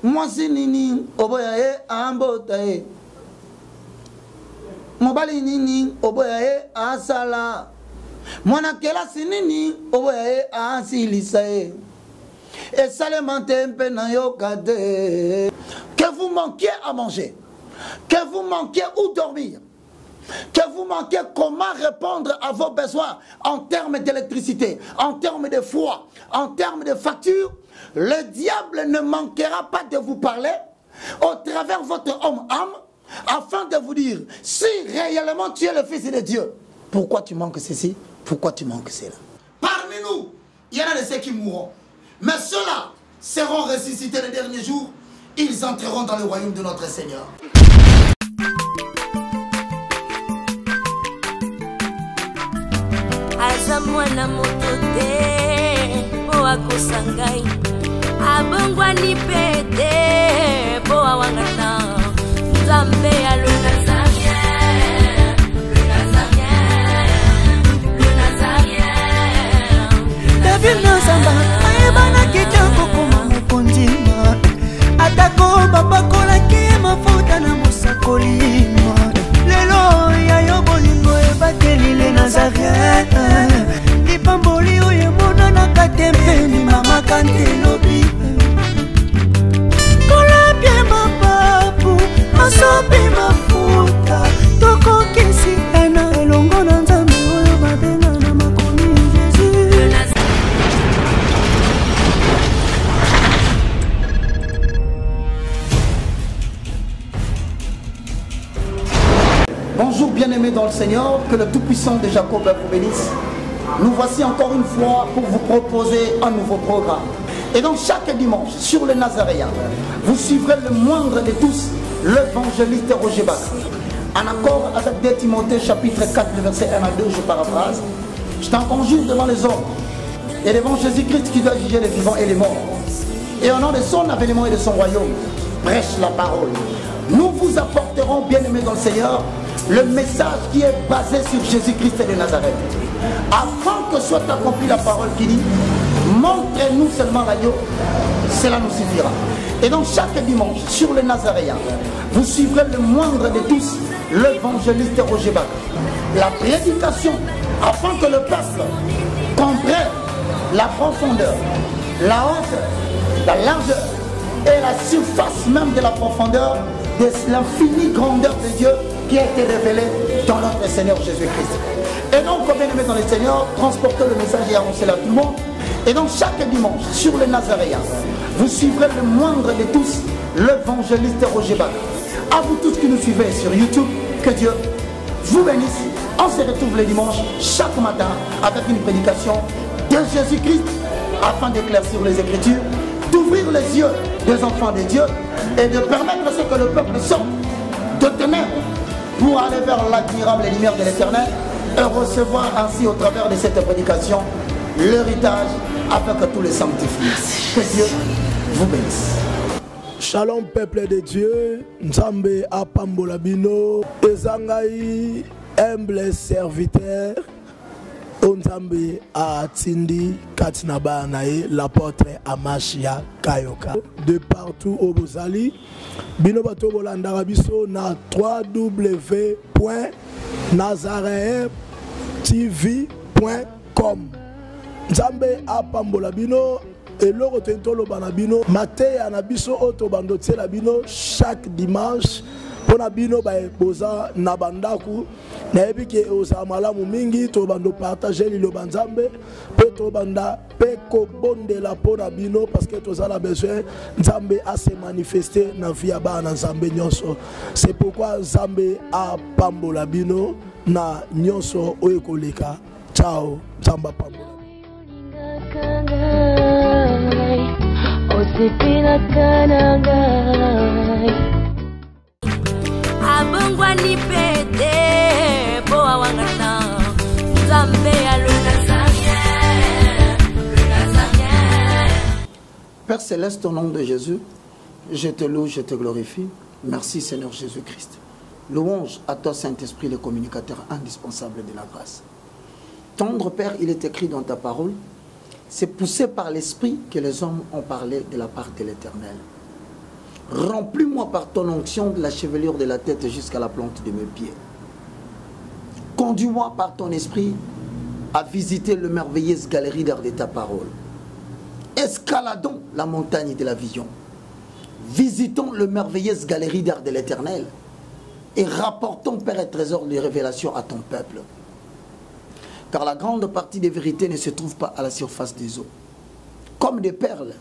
Moi si nini oboyaye ambotaye mobali nini oboyaye asala mwana kelasi nini oboyaye asilisaye esalemante mpe na yokate. Que vous manquiez à manger, que vous manquiez où dormir, que vous manquiez comment répondre à vos besoins en termes d'électricité, en termes de froid, en termes de facture, le diable ne manquera pas de vous parler au travers de votre homme-âme afin de vous dire si réellement tu es le Fils de Dieu, pourquoi tu manques ceci, pourquoi tu manques cela. Parmi nous, il y en a de ceux qui mourront, mais ceux-là seront ressuscités les derniers jours, ils entreront dans le royaume de notre Seigneur. Azamwana motote poa kosangai abongwa ni pete poa wangana Nzambe ya le Nazarien David Nazamba ayebana kitoko koma mukondima atako babakola ki mafuta na musakolima lelo ya yo bolingo ebateli le Nazarien lipamboli oyo mona katempeni mama kantelobi kolapye mapapu masopi mafuta tokokisi ena elongo na Nzambe oyo babenga na makomi Jésus. Bonjour bien-aimés dans le Seigneur, que le Tout-Puissant de Jacob vous bénisse. Nous voici encore une fois pour vous proposer un nouveau programme. Et donc chaque dimanche, sur le Nazaréen, vous suivrez le moindre de tous, l'évangéliste Roger Bach. En accord avec 2 Timothée chapitre 4, le verset 1 à 2, je paraphrase. Je t'en conjure devant les hommes et devant Jésus-Christ qui doit juger les vivants et les morts. Et au nom de son avènement et de son royaume, prêche la parole. Nous vous apporterons, bien-aimés dans le Seigneur, le message qui est basé sur Jésus-Christ de Nazareth. Afin que soit accomplie la parole qui dit, montrez-nous seulement l'agneau, cela nous suffira. Et donc chaque dimanche, sur le Nazaréen, vous suivrez le moindre de tous, l'évangéliste Roger Bach. La prédication, afin que le peuple comprenne la profondeur, la hauteur, la largeur et la surface même de la profondeur de l'infinie grandeur de Dieu qui a été révélé dans notre Seigneur Jésus-Christ. Et donc, comme bien aimé dans le Seigneur, transportez le message et annoncez-le à tout le monde. Et donc, chaque dimanche, sur le Nazaréen, vous suivrez le moindre de tous, l'évangéliste Roger Bach. À vous tous qui nous suivez sur YouTube, que Dieu vous bénisse. On se retrouve le dimanche, chaque matin, avec une prédication de Jésus-Christ, afin d'éclaircir les Écritures, d'ouvrir les yeux des enfants de Dieu et de permettre à ce que le peuple sorte de ténèbres pour aller vers l'admirable lumière de l'Éternel et recevoir ainsi au travers de cette prédication l'héritage afin que tous les sanctifient. Que Dieu vous bénisse. Shalom peuple de Dieu, Nzambe apambola bino, ezangai humble serviteur, Nzambe atindi katinaba nae l'apôtre Amashia Kayoka. De partout au Bozali, bino bato bolanda biso na www.nazareentv.com. Nzambe apambola bino. Et l'autre tentolo banabino maté anabiso auto bandote la bino chaque dimanche pour nabino ba boza na bandaku na ebike oza malamu mingi to bando partager lilo banzambe pe to banda pe ko bonde la pona bino parce que to za besoin nzambe a se manifester na via ba na nzambe nyonso. C'est pourquoi nzambe a pambola bino na nyonso oyekoleka. Ciao, nzamba pambola. Abongwa ni pete poa wangana Nzambe ya le Nazarien. Père Céleste, au nom de Jésus, je te loue, je te glorifie. Merci Seigneur Jésus-Christ. Louange à toi, Saint-Esprit, le communicateur indispensable de la grâce. Tendre Père, il est écrit dans ta parole, c'est poussé par l'Esprit que les hommes ont parlé de la part de l'Éternel. Remplis-moi par ton onction de la chevelure de la tête jusqu'à la plante de mes pieds. Conduis-moi par ton Esprit à visiter le merveilleuse galerie d'art de ta parole. Escaladons la montagne de la vision. Visitons le merveilleuse galerie d'art de l'Éternel et rapportons, Père et trésor, les révélations à ton peuple. Car la grande partie des vérités ne se trouve pas à la surface des eaux. Comme des perles,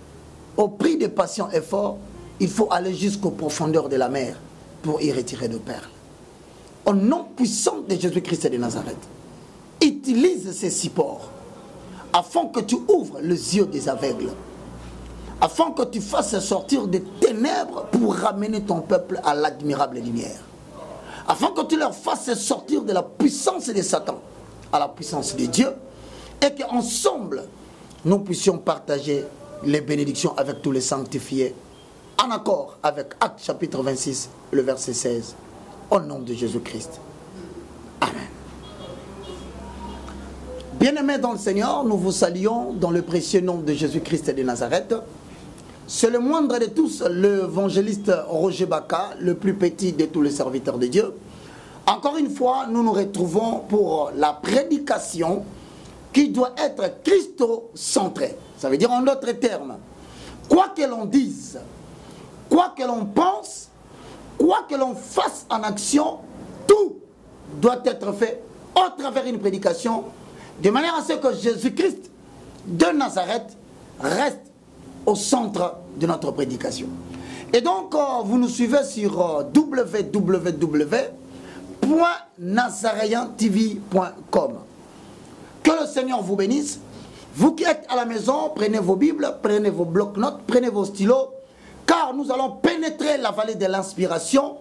au prix de patients efforts, il faut aller jusqu'aux profondeurs de la mer pour y retirer de perles. Au nom puissant de Jésus-Christ de Nazareth, utilise ces supports afin que tu ouvres les yeux des aveugles, afin que tu fasses sortir des ténèbres pour ramener ton peuple à l'admirable lumière, afin que tu leur fasses sortir de la puissance de Satan à la puissance de Dieu, et qu'ensemble nous puissions partager les bénédictions avec tous les sanctifiés, en accord avec Actes chapitre 26, le verset 16, au nom de Jésus-Christ. Amen. Bien-aimés dans le Seigneur, nous vous saluons dans le précieux nom de Jésus-Christ de Nazareth. C'est le moindre de tous, l'évangéliste Roger Baka, le plus petit de tous les serviteurs de Dieu. Encore une fois, nous nous retrouvons pour la prédication qui doit être christocentrée. Ça veut dire en d'autres termes, quoi que l'on dise, quoi que l'on pense, quoi que l'on fasse en action, tout doit être fait au travers d'une prédication, de manière à ce que Jésus-Christ de Nazareth reste au centre de notre prédication. Et donc, vous nous suivez sur www.nazaréentv.com. Que le Seigneur vous bénisse. Vous qui êtes à la maison, prenez vos Bibles, prenez vos blocs-notes, prenez vos stylos, car nous allons pénétrer la vallée de l'inspiration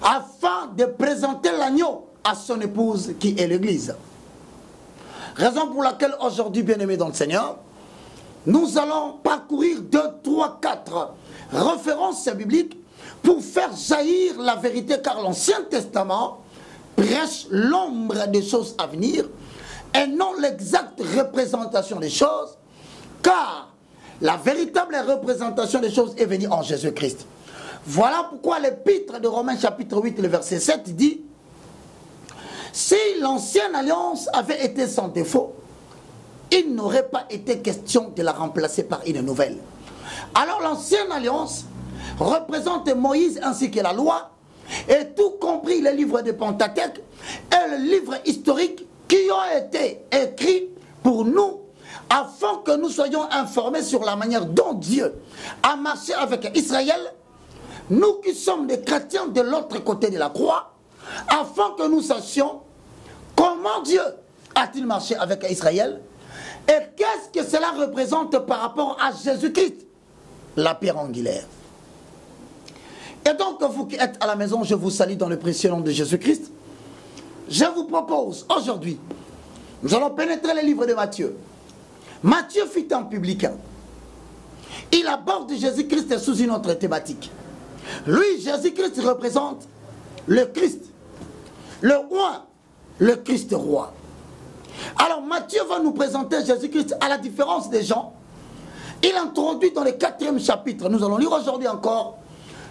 afin de présenter l'agneau à son épouse qui est l'Église. Raison pour laquelle aujourd'hui, bien-aimés dans le Seigneur, nous allons parcourir 2, 3, 4 références bibliques pour faire jaillir la vérité, car l'Ancien Testament prêche l'ombre des choses à venir et non l'exacte représentation des choses, car la véritable représentation des choses est venue en Jésus-Christ. Voilà pourquoi l'épître de Romains chapitre 8, le verset 7 dit: si l'ancienne alliance avait été sans défaut, il n'aurait pas été question de la remplacer par une nouvelle. Alors l'ancienne alliance représente Moïse ainsi que la loi, et tout compris les livres de Pentateuque et le livre historique qui ont été écrits pour nous, afin que nous soyons informés sur la manière dont Dieu a marché avec Israël, nous qui sommes des chrétiens de l'autre côté de la croix, afin que nous sachions comment Dieu a-t-il marché avec Israël et qu'est-ce que cela représente par rapport à Jésus-Christ, la pierre angulaire. Et donc, vous qui êtes à la maison, je vous salue dans le précieux nom de Jésus-Christ. Je vous propose aujourd'hui, nous allons pénétrer les livres de Matthieu. Matthieu fut un publicain. Il aborde Jésus-Christ sous une autre thématique. Lui, Jésus-Christ représente le Christ, le roi, le Christ roi. Alors Matthieu va nous présenter Jésus-Christ à la différence des gens. Il introduit dans le 4e chapitre, nous allons lire aujourd'hui encore,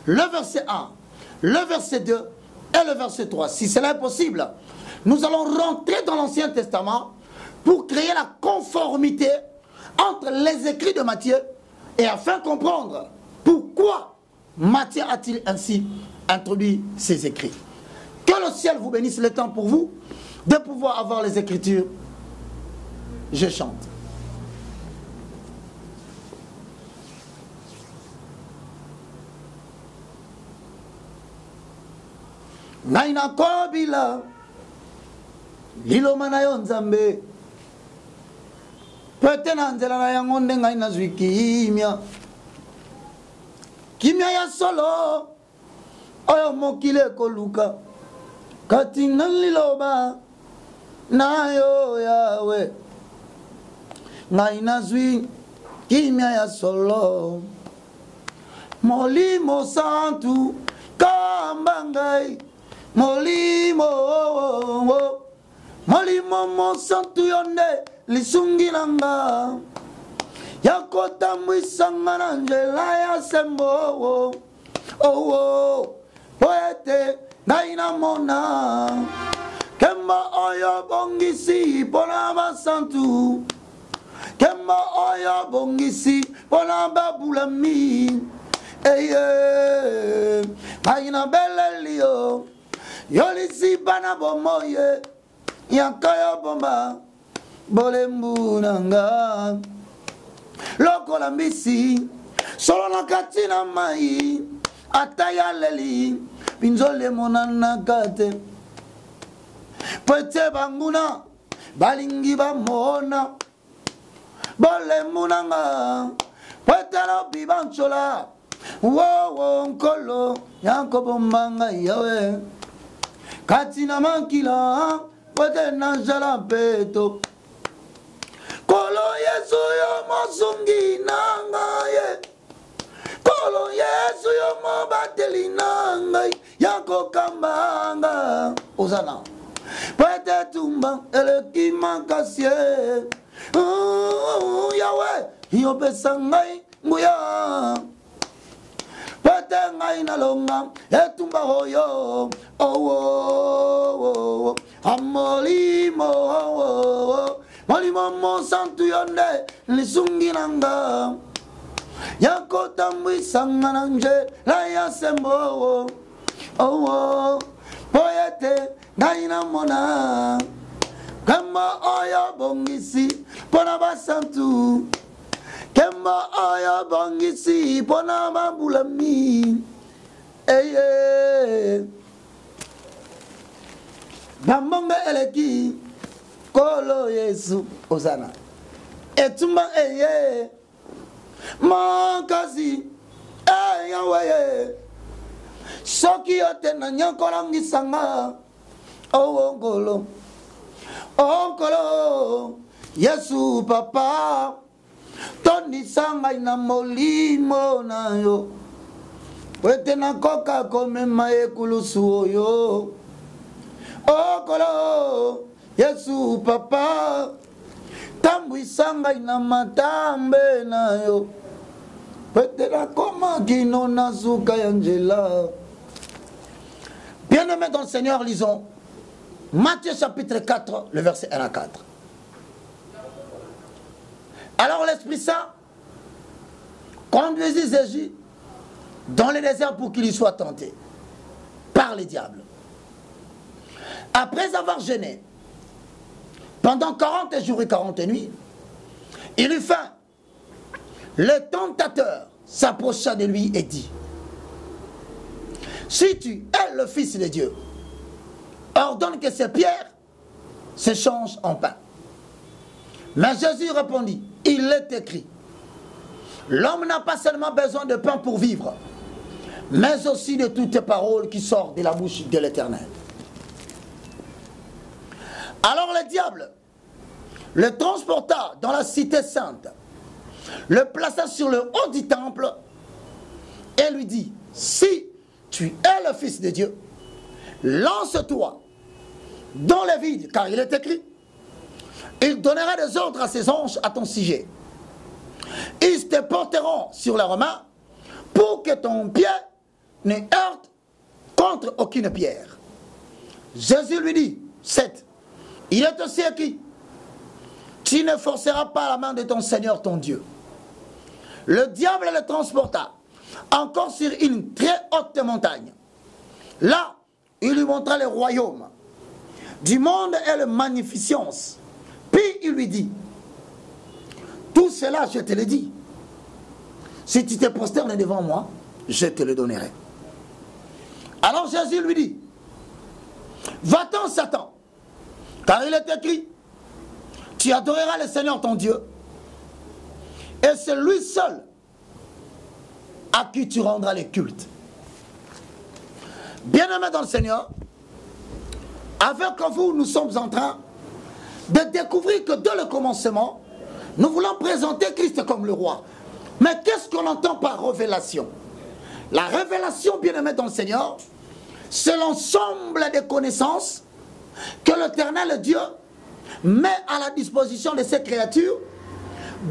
le verset 1, le verset 2 et le verset 3. Si cela est possible, nous allons rentrer dans l'Ancien Testament pour créer la conformité entre les écrits de Matthieu et afin de comprendre pourquoi Matthieu a-t-il ainsi introduit ses écrits. Que le ciel vous bénisse, le temps pour vous de pouvoir avoir les Écritures. Je chante. Naina kobila liloma na yo nzambe pete na nzela na yango nde ngai nazwi kimia ya solo oyo mokili ekoluka kati nga liloba na yo yawe ngai nazwi kimia ya solo molimo santu kamba ngai molimo molimo mosantu yonde lisungi nanga yakotambwisanga na nzela ya sembo poete ngai namona kemba oyo bongisi pona basantu kemba oyo bongisi pona babulami eye ngai na beleli yo yolisi bana bomoye yakayo bomba bolembu nanga lokola mbisi solo na kati na mai ata ya leli pinzole monana kate pete banguna balingi bamona bolembu nanga pete lobi banchola wowo nkolo yankobombanga yawe kati na makila pete na jala peto kolo yesu yo mosungi nanga ye kolo yesu yo mobateli nanga yako kambanga ozana pete tumba eleki makasie yawe yo pesa ngai nguya pete ngai nalonga etumba hoyo amolimo molimo mosantu yonde lisungi nanga yakotambwisanga na nzela ya sembo poete ngai namona kemba oyo bongisi pona basantu kemba oyo bongisi pona babulami eye bambonge eleki kolo yesu ozana etumba eye makasi yawe soki yote na nyokolangisanga onkolo yesu papa tondisa ngai na molimo na yo wete nakoka komema ekulusu oyo okolo yesu papa tambwisa ngai na matambe na yo wete nakoma kino na suka ya nzela. Bien-aimés dans le Seigneur, lisons Matthieu chapitre 4, le verset 1 à 4. Alors l'Esprit Saint conduisit Jésus dans le désert pour qu'il y soit tenté par les diables. Après avoir jeûné pendant 40 jours et 40 nuits, il eut faim. Le tentateur s'approcha de lui et dit: si tu es le Fils de Dieu, ordonne que ces pierres se changent en pain. Mais Jésus répondit: il est écrit, l'homme n'a pas seulement besoin de pain pour vivre, mais aussi de toutes les paroles qui sortent de la bouche de l'Éternel. Alors le diable le transporta dans la cité sainte, le plaça sur le haut du temple et lui dit: si tu es le Fils de Dieu, lance-toi dans le vide, car il est écrit, il donnera des ordres à ses anges à ton sujet. Ils te porteront sur leurs mains pour que ton pied ne heurte contre aucune pierre. Jésus lui dit, 7, il est aussi écrit, tu ne forceras pas la main de ton Seigneur ton Dieu. Le diable le transporta encore sur une très haute montagne. Là, il lui montra le royaume du monde et la magnificence. Puis il lui dit, tout cela je te le dis. Si tu te prosternes devant moi, je te le donnerai. Alors Jésus lui dit, va-t'en Satan, car il est écrit, tu adoreras le Seigneur ton Dieu, et c'est lui seul à qui tu rendras le culte. Bien-aimés dans le Seigneur, avec vous, nous sommes en train de découvrir que dès le commencement, nous voulons présenter Christ comme le roi. Mais qu'est-ce qu'on entend par révélation? La révélation, bien-aimés dans le Seigneur, c'est l'ensemble des connaissances que l'Éternel Dieu met à la disposition de ses créatures,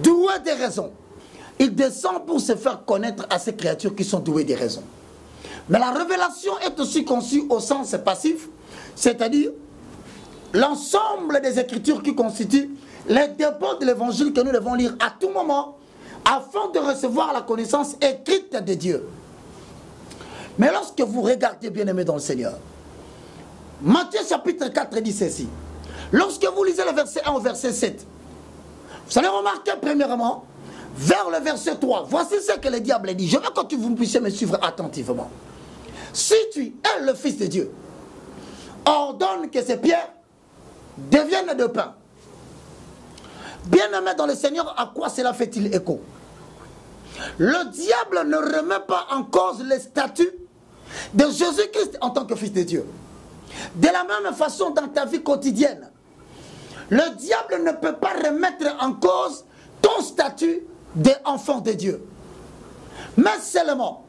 douées des raisons. Il descend pour se faire connaître à ces créatures qui sont douées des raisons. Mais la révélation est aussi conçue au sens passif, c'est-à-dire l'ensemble des Écritures qui constituent les dépôts de l'Évangile que nous devons lire à tout moment afin de recevoir la connaissance écrite de Dieu. Mais lorsque vous regardez, bien-aimés dans le Seigneur, Matthieu chapitre 4 dit ceci. Lorsque vous lisez le verset 1 au verset 7, vous allez remarquer premièrement, vers le verset 3, voici ce que le diable dit. Je veux que vous puissiez me suivre attentivement. Si tu es le Fils de Dieu, ordonne que ces pierres deviennent de pain. Bien-aimé dans le Seigneur, à quoi cela fait-il écho? Le diable ne remet pas en cause le statut de Jésus-Christ en tant que Fils de Dieu. De la même façon, dans ta vie quotidienne, le diable ne peut pas remettre en cause ton statut d'enfant de Dieu. Mais seulement,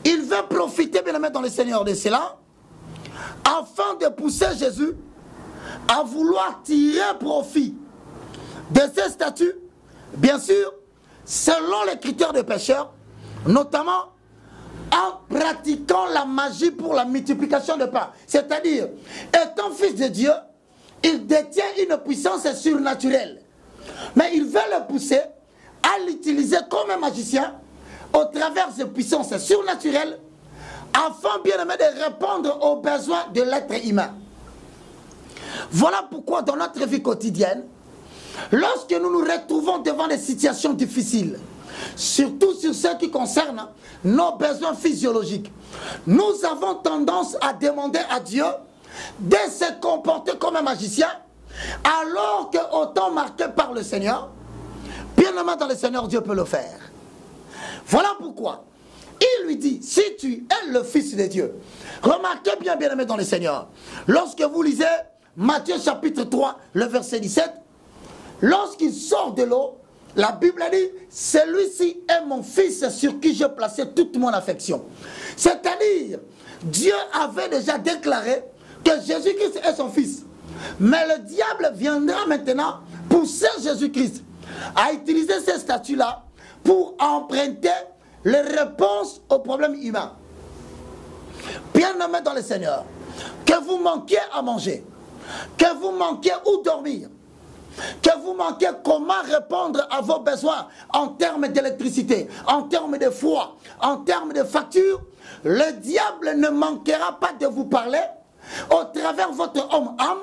il veut profiter, bien aimé dans le Seigneur, de cela, afin de pousser Jésus à vouloir tirer profit de ces statuts, bien sûr, selon les critères de pécheurs, notamment en pratiquant la magie pour la multiplication de pain. C'est-à-dire, étant fils de Dieu, il détient une puissance surnaturelle. Mais il veut le pousser à l'utiliser comme un magicien au travers de puissances surnaturelles afin, bien aimé, de répondre aux besoins de l'être humain. Voilà pourquoi dans notre vie quotidienne, lorsque nous nous retrouvons devant des situations difficiles, surtout sur ce qui concerne nos besoins physiologiques, nous avons tendance à demander à Dieu de se comporter comme un magicien, alors qu'au temps marqué par le Seigneur, bien aimé dans le Seigneur, Dieu peut le faire. Voilà pourquoi il lui dit, si tu es le Fils de Dieu, remarquez bien, bien aimé dans le Seigneur, lorsque vous lisez Matthieu chapitre 3, le verset 17, lorsqu'il sort de l'eau, la Bible dit, celui-ci est mon fils sur qui j'ai placé toute mon affection. C'est-à-dire, Dieu avait déjà déclaré que Jésus-Christ est son fils. Mais le diable viendra maintenant pousser Jésus-Christ à utiliser ces statuts-là pour emprunter les réponses aux problèmes humains. Bien-aimés dans le Seigneur, que vous manquiez à manger, que vous manquiez où dormir, que vous manquiez comment répondre à vos besoins en termes d'électricité, en termes de froid, en termes de facture, le diable ne manquera pas de vous parler au travers de votre homme-âme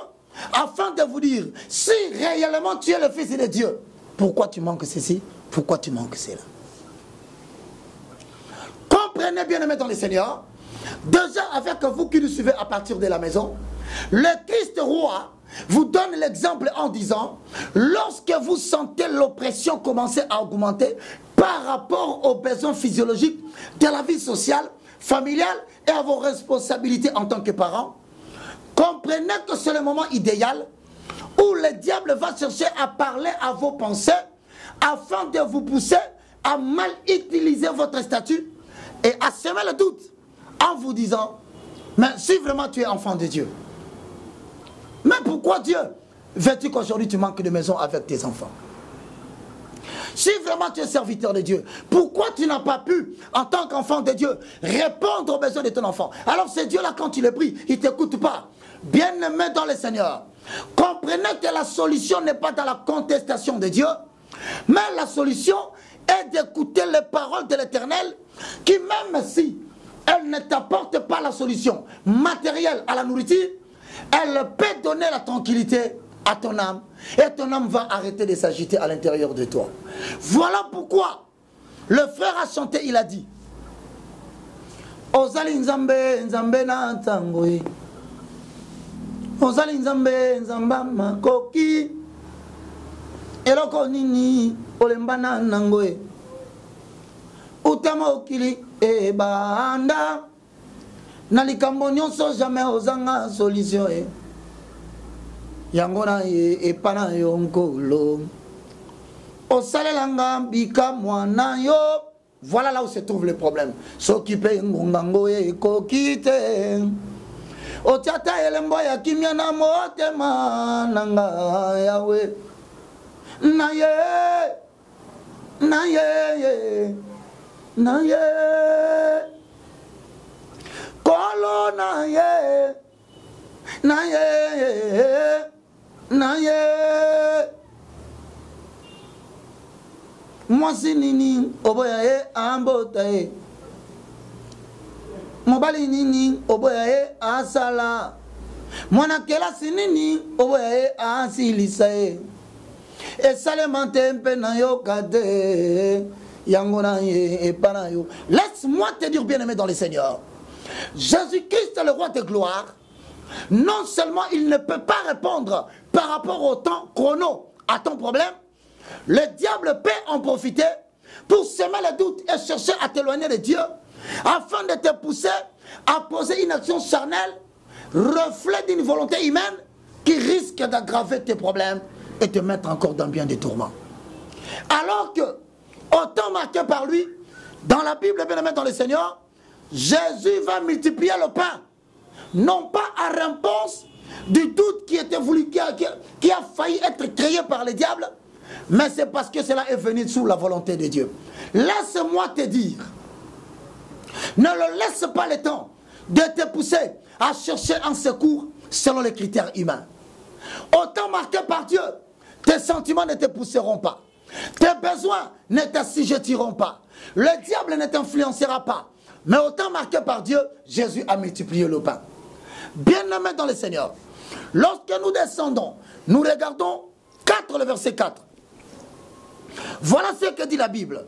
afin de vous dire, si réellement tu es le Fils de Dieu, pourquoi tu manques ceci, pourquoi tu manques cela. Comprenez bien aimé dans le Seigneur, déjà avec vous qui nous suivez à partir de la maison, le Christ roi vous donne l'exemple en disant, lorsque vous sentez l'oppression commencer à augmenter par rapport aux besoins physiologiques de la vie sociale, familiale et à vos responsabilités en tant que parents, comprenez que c'est le moment idéal où le diable va chercher à parler à vos pensées afin de vous pousser à mal utiliser votre statut et à semer le doute en vous disant, mais si vraiment tu es enfant de Dieu, mais pourquoi Dieu veux-tu qu'aujourd'hui tu manques de maison avec tes enfants? Si vraiment tu es serviteur de Dieu, pourquoi tu n'as pas pu, en tant qu'enfant de Dieu, répondre aux besoins de ton enfant? Alors c'est Dieu-là, quand tu le pries, il ne t'écoute pas. Bien-aimé dans le Seigneur, comprenez que la solution n'est pas dans la contestation de Dieu, mais la solution est d'écouter les paroles de l'Éternel, qui même si elle ne t'apporte pas la solution matérielle à la nourriture, elle peut donner la tranquillité à ton âme, et ton âme va arrêter de s'agiter à l'intérieur de toi. Voilà pourquoi le frère a chanté, il a dit, Ozali Nzambe, Nzambe na ntangwe, Ozali Nzambe, Nzamba makoki, eloko nini olemba na nangwe, utama okili ebanda, na likambo nyonso jamais ozanga solution yangona epana yo nkolo osalelanga bika mwana yo voilà là où se trouve le problème. S'occuper ngungango et kokite. Otiata elembo ya kimya na motema nanga yawe. Naye. Naye. Naye. Kolo naye. Naye. Naye. Mwasi nini oboya ye ambota ye. Mobali nini oboya ye asala. Mwana kelasi nini oboya ye asilisa ye. Esale mantempe na yo kade. Yangona ye epana yo. Laisse-moi te dire, bien-aimé dans le Seigneur, Jésus-Christ est le roi de gloire. Non seulement il ne peut pas répondre par rapport au temps chrono à ton problème, le diable peut en profiter pour semer le doute et chercher à t'éloigner de Dieu afin de te pousser à poser une action charnelle, reflet d'une volonté humaine qui risque d'aggraver tes problèmes et te mettre encore dans bien des tourments. Alors que, au temps marqué par lui, dans la Bible, bien aimé dans le Seigneur, Jésus va multiplier le pain, non pas à réponse du doute qui était voulu, qui a failli être créé par le diable, mais c'est parce que cela est venu sous la volonté de Dieu. Laisse-moi te dire, ne le laisse pas le temps de te pousser à chercher un secours selon les critères humains. Au temps marqué par Dieu, tes sentiments ne te pousseront pas. Tes besoins ne t'assujettiront pas. Le diable ne t'influencera pas. Mais au temps marqué par Dieu, Jésus a multiplié le pain. Bien-aimé dans le Seigneur, lorsque nous descendons, nous regardons le verset 4. Voilà ce que dit la Bible.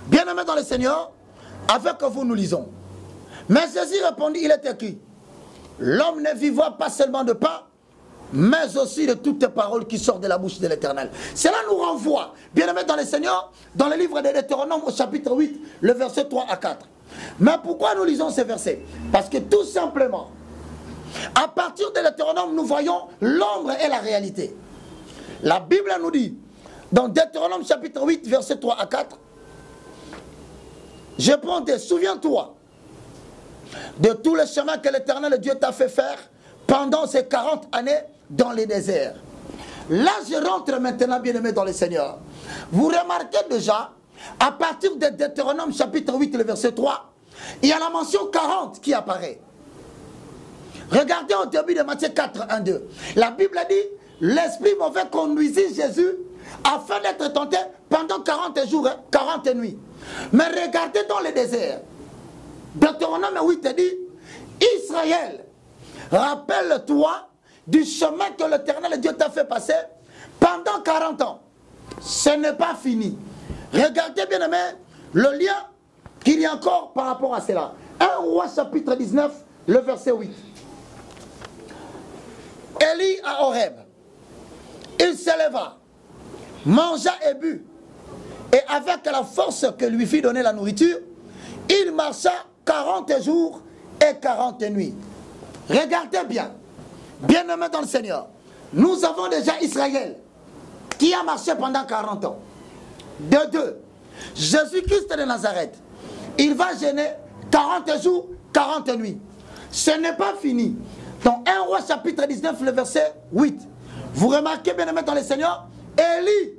Bien-aimé dans le Seigneur, avec vous nous lisons. Mais Jésus répondit, il est écrit, l'homme ne vivra pas seulement de pain, mais aussi de toutes les paroles qui sortent de la bouche de l'Éternel. Cela nous renvoie, bien-aimé dans le Seigneur, dans le livre de Deutéronome au chapitre 8, le verset 3 à 4. Mais pourquoi nous lisons ces versets? Parce que tout simplement, à partir de Deutéronome, nous voyons l'ombre et la réalité. La Bible nous dit, dans Deutéronome chapitre 8, verset 3 à 4, je prends des, souviens-toi de tous les chemins que l'Éternel Dieu t'a fait faire pendant ces 40 années dans les déserts. Là, je rentre maintenant, bien-aimé dans le Seigneur. Vous remarquez déjà, à partir de Deutéronome chapitre 8, le verset 3, il y a la mention 40 qui apparaît. Regardez au début de Matthieu 4, 1, 2. La Bible dit, l'esprit mauvais conduisit Jésus afin d'être tenté pendant 40 jours, 40 nuits. Mais regardez dans le désert. Deutéronome 8 dit, Israël, rappelle-toi du chemin que l'Éternel Dieu t'a fait passer pendant 40 ans. Ce n'est pas fini. Regardez bien aimé le lien qu'il y a encore par rapport à cela. 1 Roi chapitre 19, le verset 8. Élie à Horeb, il s'éleva, mangea et but, et avec la force que lui fit donner la nourriture, il marcha 40 jours et 40 nuits. Regardez bien, bien-aimés dans le Seigneur, nous avons déjà Israël qui a marché pendant 40 ans. De deux, Jésus-Christ de Nazareth, il va jeûner 40 jours, 40 nuits. Ce n'est pas fini. Dans 1 Roi chapitre 19, le verset 8, vous remarquez, bien-aimés dans le Seigneur, Élie,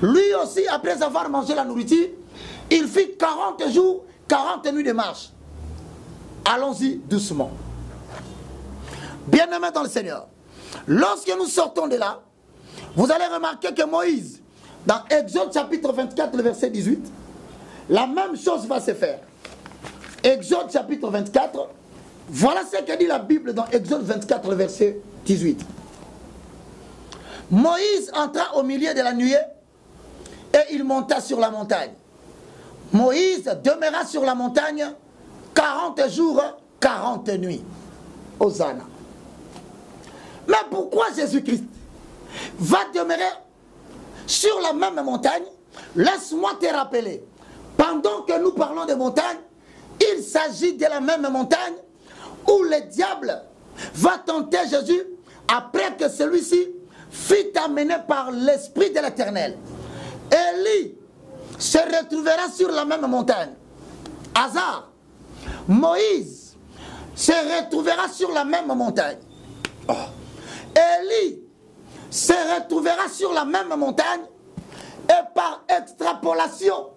lui aussi, après avoir mangé la nourriture, il fit 40 jours, 40 nuits de marche. Allons-y doucement. Bien-aimés dans le Seigneur, lorsque nous sortons de là, vous allez remarquer que Moïse, dans Exode chapitre 24, le verset 18, la même chose va se faire. Exode chapitre 24, voilà ce que dit la Bible dans Exode 24, le verset 18. Moïse entra au milieu de la nuée et il monta sur la montagne. Moïse demeura sur la montagne 40 jours, 40 nuits. Hosanna. Mais pourquoi Jésus-Christ va demeurer sur la même montagne? Laisse-moi te rappeler, pendant que nous parlons de montagne, il s'agit de la même montagne où le diable va tenter Jésus après que celui-ci fut amené par l'Esprit de l'Éternel. Élie se retrouvera sur la même montagne. Hasard. Moïse se retrouvera sur la même montagne. Oh. Élie se retrouvera sur la même montagne. Et par extrapolation,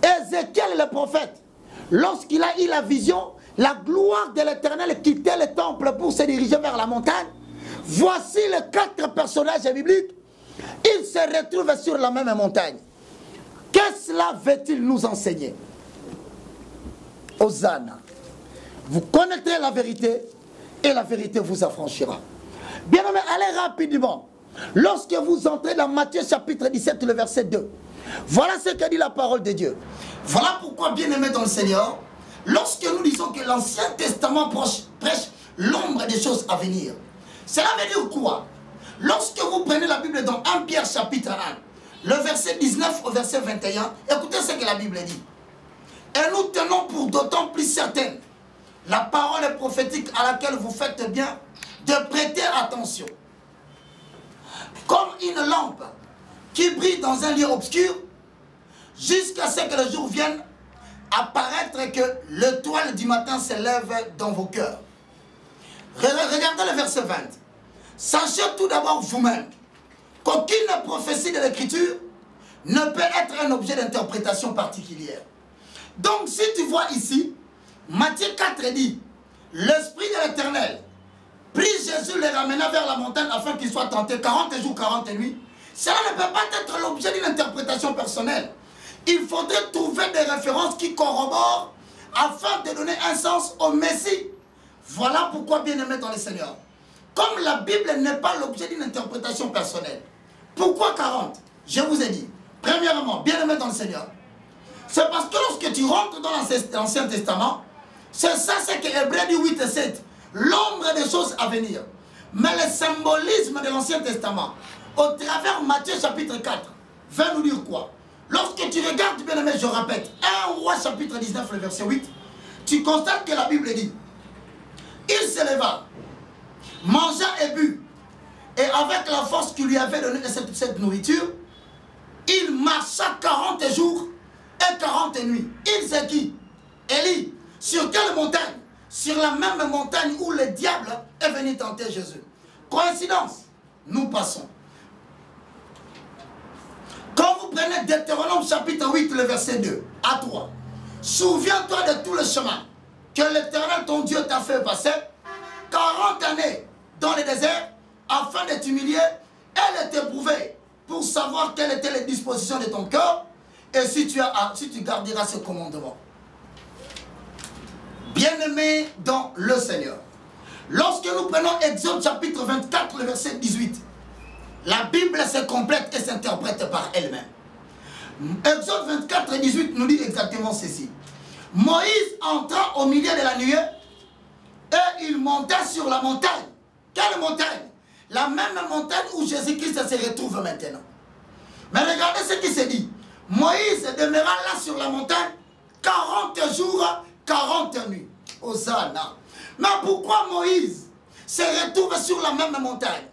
Ézéchiel le prophète, lorsqu'il a eu la vision, la gloire de l'Éternel quittait le temple pour se diriger vers la montagne. Voici les 4 personnages bibliques. Ils se retrouvent sur la même montagne. Qu'est-ce que cela veut-il nous enseigner? Hosanna. Vous connaîtrez la vérité et la vérité vous affranchira. Bien aimé, allez rapidement. Lorsque vous entrez dans Matthieu chapitre 17, le verset 2, voilà ce que dit la parole de Dieu. Voilà pourquoi, bien aimé dans le Seigneur, lorsque nous disons que l'Ancien Testament prêche l'ombre des choses à venir, cela veut dire quoi? Lorsque vous prenez la Bible dans 1 Pierre chapitre 1, le verset 19 au verset 21, écoutez ce que la Bible dit. Et nous tenons pour d'autant plus certaine la parole prophétique à laquelle vous faites bien de prêter attention. Comme une lampe qui brille dans un lieu obscur, jusqu'à ce que le jour vienne apparaître que l'étoile du matin s'élève dans vos cœurs. Regardez le verset 20. Sachez tout d'abord vous-même qu'aucune prophétie de l'Écriture ne peut être un objet d'interprétation particulière. Donc si tu vois ici, Matthieu 4 dit, l'Esprit de l'Éternel prit Jésus, le ramena vers la montagne afin qu'il soit tenté 40 jours, 40 nuits. Cela ne peut pas être l'objet d'une interprétation personnelle. Il faudrait trouver des références qui corroborent afin de donner un sens au Messie. Voilà pourquoi, bien aimé dans le Seigneur, comme la Bible n'est pas l'objet d'une interprétation personnelle, pourquoi 40? Je vous ai dit, premièrement, bien aimé dans le Seigneur, c'est parce que lorsque tu rentres dans l'Ancien Testament, c'est ça ce que Hébreux dit 8 et 7, l'ombre des choses à venir. Mais le symbolisme de l'Ancien Testament, au travers Matthieu chapitre 4, va nous dire quoi? Lorsque tu regardes, bien aimé, je répète, 1 Roi chapitre 19, le verset 8, tu constates que la Bible dit, il se leva, mangea et but, et avec la force qui lui avait donné cette nourriture, il marcha 40 jours et 40 nuits. Il c'est qui? Élie. Sur quelle montagne? Sur la même montagne où le diable est venu tenter Jésus. Coïncidence? Nous passons. Quand vous prenez Deutéronome chapitre 8, le verset 2 à 3, souviens-toi de tout le chemin que l'Éternel ton Dieu t'a fait passer 40 années dans le désert afin de t'humilier et de t'éprouver pour savoir quelles étaient les dispositions de ton cœur et si tu garderas ce commandement. Bien-aimés dans le Seigneur, lorsque nous prenons Exode chapitre 24, le verset 18, la Bible se complète et s'interprète par elle-même. Exode 24 et 18 nous dit exactement ceci. Moïse entra au milieu de la nuée et il monta sur la montagne. Quelle montagne? La même montagne où Jésus-Christ se retrouve maintenant. Mais regardez ce qui se dit. Moïse demeura là sur la montagne 40 jours, 40 nuits. Hosanna. Mais pourquoi Moïse se retrouve sur la même montagne?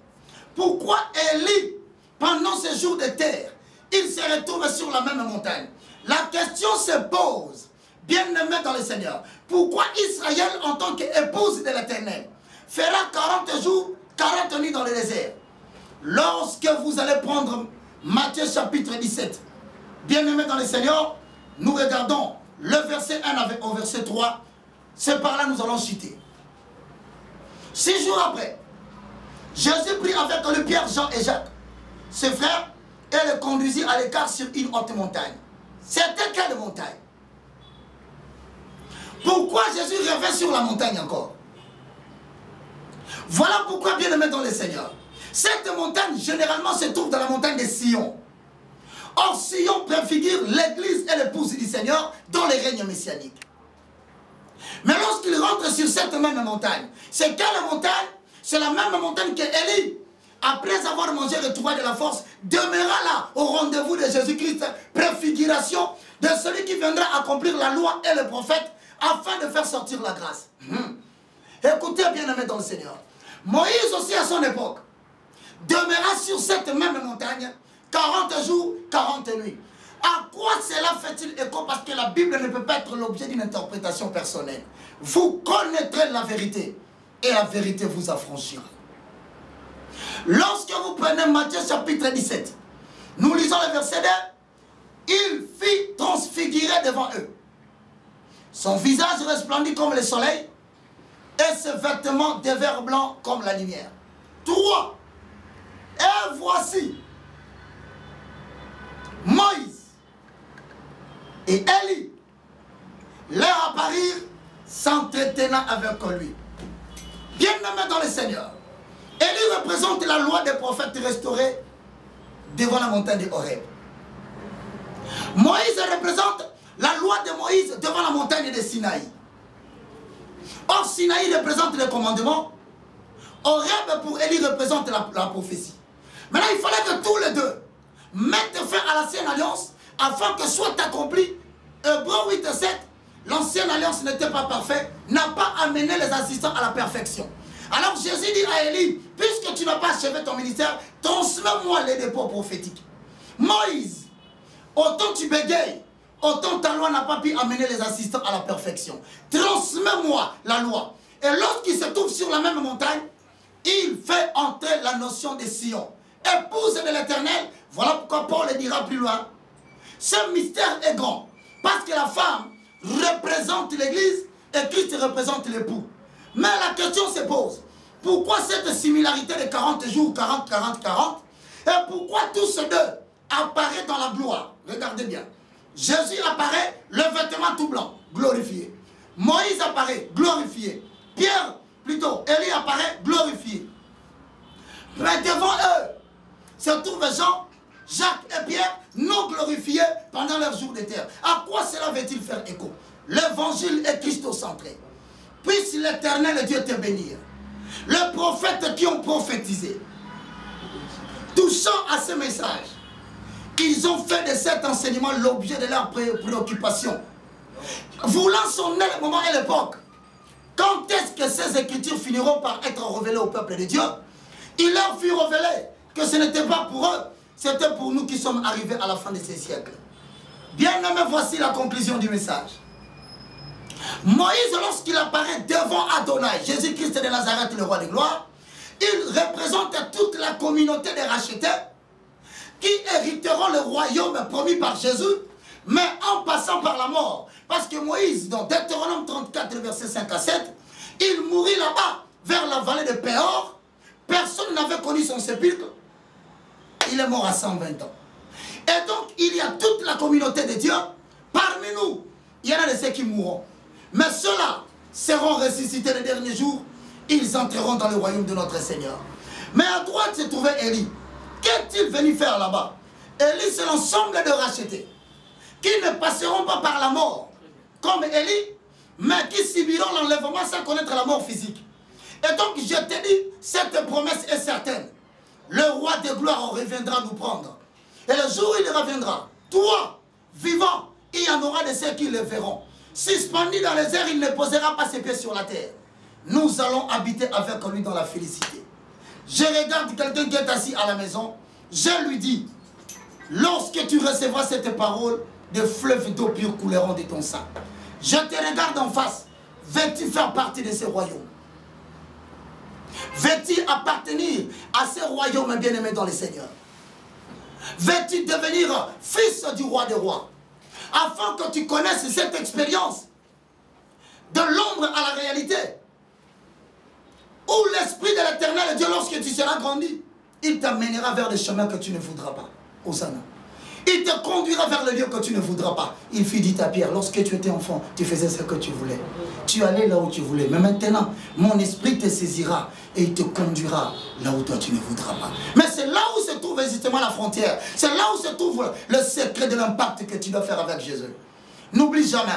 Pourquoi Élie, pendant ces jours de terre, il se retrouve sur la même montagne? La question se pose, bien-aimé dans le Seigneur, pourquoi Israël, en tant qu'épouse de l'Éternel, fera 40 jours, 40 nuits dans le désert? Lorsque vous allez prendre Matthieu chapitre 17, bien-aimé dans le Seigneur, nous regardons le verset 1 au verset 3, c'est par là que nous allons citer. 6 jours après, Jésus prit avec le Pierre, Jean et Jacques, ses frères, et les conduisit à l'écart sur une haute montagne. C'était quelle montagne? Pourquoi Jésus revint sur la montagne encore? Voilà pourquoi, bien aimé dans le Seigneur, cette montagne généralement se trouve dans la montagne de Sion. Or, Sion préfigure l'église et l'épouse du Seigneur dans le règne messianique. Mais lorsqu'il rentre sur cette même montagne, c'est quelle montagne? C'est la même montagne que Élie, après avoir mangé et retrouvé de la force, demeura là au rendez-vous de Jésus-Christ, préfiguration de celui qui viendra accomplir la loi et le prophète afin de faire sortir la grâce. Écoutez, bien-aimés dans le Seigneur, Moïse aussi à son époque, demeura sur cette même montagne 40 jours, 40 nuits. À quoi cela fait-il écho? Parce que la Bible ne peut pas être l'objet d'une interprétation personnelle. Vous connaîtrez la vérité et la vérité vous affranchira. Lorsque vous prenez Matthieu chapitre 17, nous lisons le verset 2, il fit transfigurer devant eux. Son visage resplendit comme le soleil et ses vêtements devinrent blancs comme la lumière. 3. Et voici Moïse et Élie leur apparirent s'entretenant avec lui. Bien-aimés dans le Seigneur, Élie représente la loi des prophètes restaurée devant la montagne de Horeb. Moïse représente la loi de Moïse devant la montagne de Sinaï. Or, Sinaï représente le commandement. Horeb pour Élie représente la prophétie. Maintenant, il fallait que tous les deux mettent fin à l'ancienne alliance afin que soit accompli. Hébreux 8 et 7, l'ancienne alliance n'était pas parfaite, n'a pas amené les assistants à la perfection. Alors Jésus dit à Élie, puisque tu n'as pas achevé ton ministère, transmets-moi les dépôts prophétiques. Moïse, autant tu bégayes, autant ta loi n'a pas pu amener les assistants à la perfection. Transmets-moi la loi. Et lorsqu'il se trouve sur la même montagne, il fait entrer la notion de Sion. Épouse de l'Éternel, voilà pourquoi Paul le dira plus loin. Ce mystère est grand, parce que la femme représente l'Église et Christ représente l'époux. Mais la question se pose, pourquoi cette similarité de 40 jours, 40, 40, 40? Et pourquoi tous ces deux apparaissent dans la gloire? Regardez bien. Jésus apparaît, le vêtement tout blanc, glorifié. Moïse apparaît, glorifié. Pierre, plutôt, Élie apparaît, glorifié. Mais devant eux se trouvent Jean, Jacques et Pierre, non glorifiés pendant leur jour de terre. À quoi cela veut-il faire écho? L'évangile est christocentré. Puisse l'Éternel Dieu te bénir. Les prophètes qui ont prophétisé, touchant à ce message, ils ont fait de cet enseignement l'objet de leur préoccupation. Voulant sonner le moment et l'époque, quand est-ce que ces écritures finiront par être révélées au peuple de Dieu? Il leur fut révélé que ce n'était pas pour eux, c'était pour nous qui sommes arrivés à la fin de ces siècles. Bien-aimés, voici la conclusion du message. Moïse, lorsqu'il apparaît devant Adonai, Jésus-Christ de Nazareth, le roi de gloire, il représente toute la communauté des rachetés qui hériteront le royaume promis par Jésus, mais en passant par la mort. Parce que Moïse, dans Deutéronome 34, verset 5 à 7, il mourit là-bas, vers la vallée de Péor. Personne n'avait connu son sépulcre. Il est mort à 120 ans. Et donc, il y a toute la communauté de Dieu. Parmi nous, il y en a de ceux qui mourront. Mais ceux-là seront ressuscités les derniers jours. Ils entreront dans le royaume de notre Seigneur. Mais à droite se trouvait Élie. Qu'est-il venu faire là-bas? Élie, c'est l'ensemble de rachetés qui ne passeront pas par la mort, comme Élie, mais qui subiront l'enlèvement sans connaître la mort physique. Et donc, je te dis, cette promesse est certaine. Le roi de gloire reviendra nous prendre. Et le jour où il reviendra, toi, vivant, il y en aura de ceux qui le verront. Suspendu dans les airs, il ne posera pas ses pieds sur la terre. Nous allons habiter avec lui dans la félicité. Je regarde quelqu'un qui est assis à la maison. Je lui dis, lorsque tu recevras cette parole, des fleuves d'eau pure couleront de ton sang. Je te regarde en face. Veux-tu faire partie de ce royaume? Veux-tu appartenir à ce royaume bien-aimé dans le Seigneur? Veux-tu devenir fils du roi des rois? Afin que tu connaisses cette expérience de l'ombre à la réalité, où l'Esprit de l'Éternel Dieu, lorsque tu seras grandi, il t'amènera vers des chemins que tu ne voudras pas. Hosanna. Il te conduira vers le lieu que tu ne voudras pas. Il fut dit à Pierre, lorsque tu étais enfant, tu faisais ce que tu voulais. Tu allais là où tu voulais. Mais maintenant, mon esprit te saisira et il te conduira là où toi tu ne voudras pas. Mais c'est là où se trouve justement la frontière. C'est là où se trouve le secret de l'impact que tu dois faire avec Jésus. N'oublie jamais,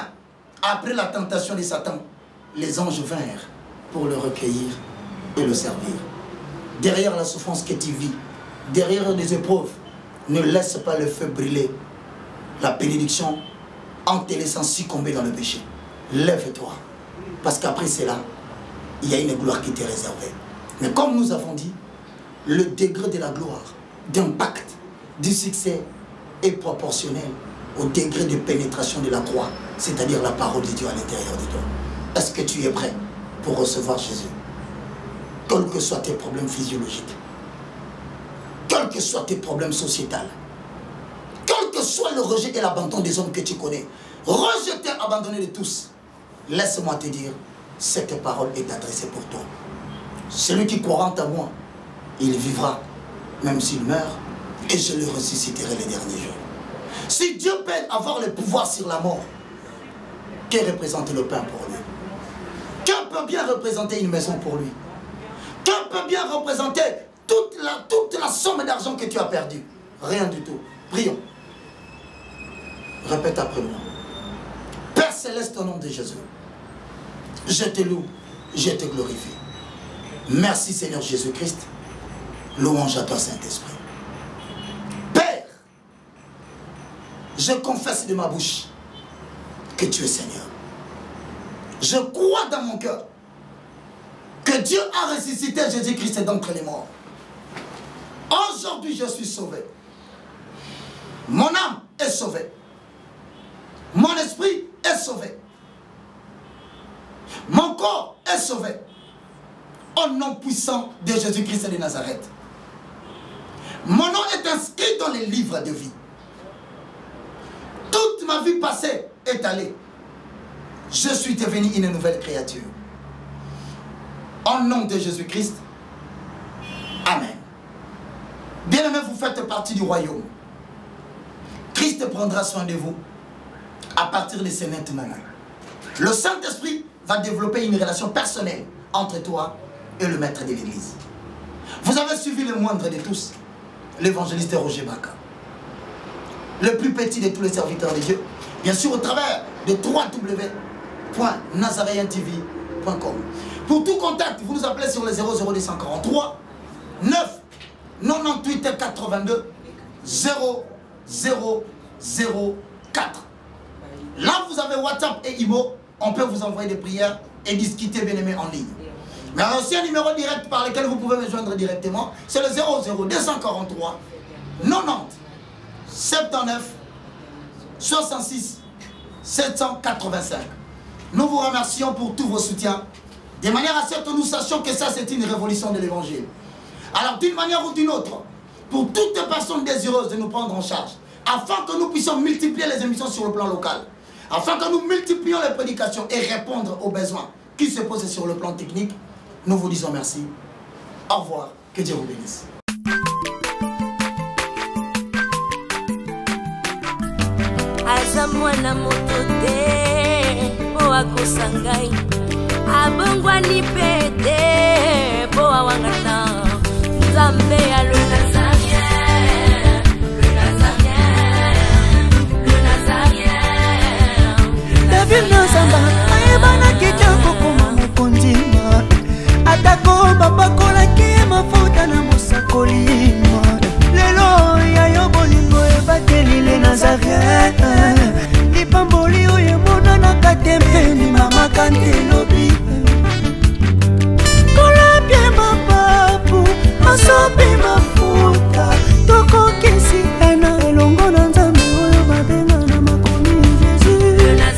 après la tentation de Satan, les anges vinrent pour le recueillir et le servir. Derrière la souffrance que tu vis, derrière les épreuves, ne laisse pas le feu brûler la bénédiction en te laissant succomber dans le péché. Lève-toi. Parce qu'après cela, il y a une gloire qui t'est réservée. Mais comme nous avons dit, le degré de la gloire, d'impact, du succès est proportionnel au degré de pénétration de la croix, c'est-à-dire la parole de Dieu à l'intérieur de toi. Est-ce que tu es prêt pour recevoir Jésus? Quels que soient tes problèmes physiologiques, quels que soient tes problèmes sociétals, quel que soit le rejet et l'abandon des hommes que tu connais, rejeté, abandonné de tous, laisse-moi te dire, cette parole est adressée pour toi. Celui qui croira en moi, il vivra, même s'il meurt, et je le ressusciterai les derniers jours. Si Dieu peut avoir le pouvoir sur la mort, que représente le pain pour lui? Que peut bien représenter une maison pour lui? Que peut bien représenter toute la somme d'argent que tu as perdue? Rien du tout. Prions. Répète après moi. Père céleste, au nom de Jésus, je te loue, je te glorifie. Merci Seigneur Jésus-Christ. Louange à toi Saint-Esprit. Père, je confesse de ma bouche que tu es Seigneur. Je crois dans mon cœur que Dieu a ressuscité Jésus-Christ d'entre les morts. Aujourd'hui, je suis sauvé. Mon âme est sauvée. Mon esprit est sauvé. Mon corps est sauvé. Au nom puissant de Jésus-Christ de Nazareth. Mon nom est inscrit dans les livres de vie. Toute ma vie passée est allée. Je suis devenu une nouvelle créature. Au nom de Jésus-Christ. Amen. Bien-aimés, vous faites partie du royaume. Christ prendra soin de vous à partir de ce maintenant. Le Saint-Esprit va développer une relation personnelle entre toi et le maître de l'église. Vous avez suivi le moindre de tous, l'évangéliste Roger Baka, le plus petit de tous les serviteurs de Dieu, bien sûr au travers de www.nazaréentv.com. Pour tout contact, vous nous appelez sur le 00243 9 98 82 0004. Là, vous avez WhatsApp et Imo. On peut vous envoyer des prières et discuter, bien aimé, en ligne. Mais il y a aussi un numéro direct par lequel vous pouvez me joindre directement. C'est le 00243 90 79 66 785. Nous vous remercions pour tous vos soutiens. De manière à ce que nous sachions que ça, c'est une révolution de l'évangile. Alors, d'une manière ou d'une autre, pour toutes les personnes désireuses de nous prendre en charge, afin que nous puissions multiplier les émissions sur le plan local, afin que nous multiplions les prédications et répondre aux besoins qui se posent sur le plan technique, nous vous disons merci. Au revoir. Que Dieu vous bénisse. Azamwana motote po akosangai abongwani pete po awangata Nzambe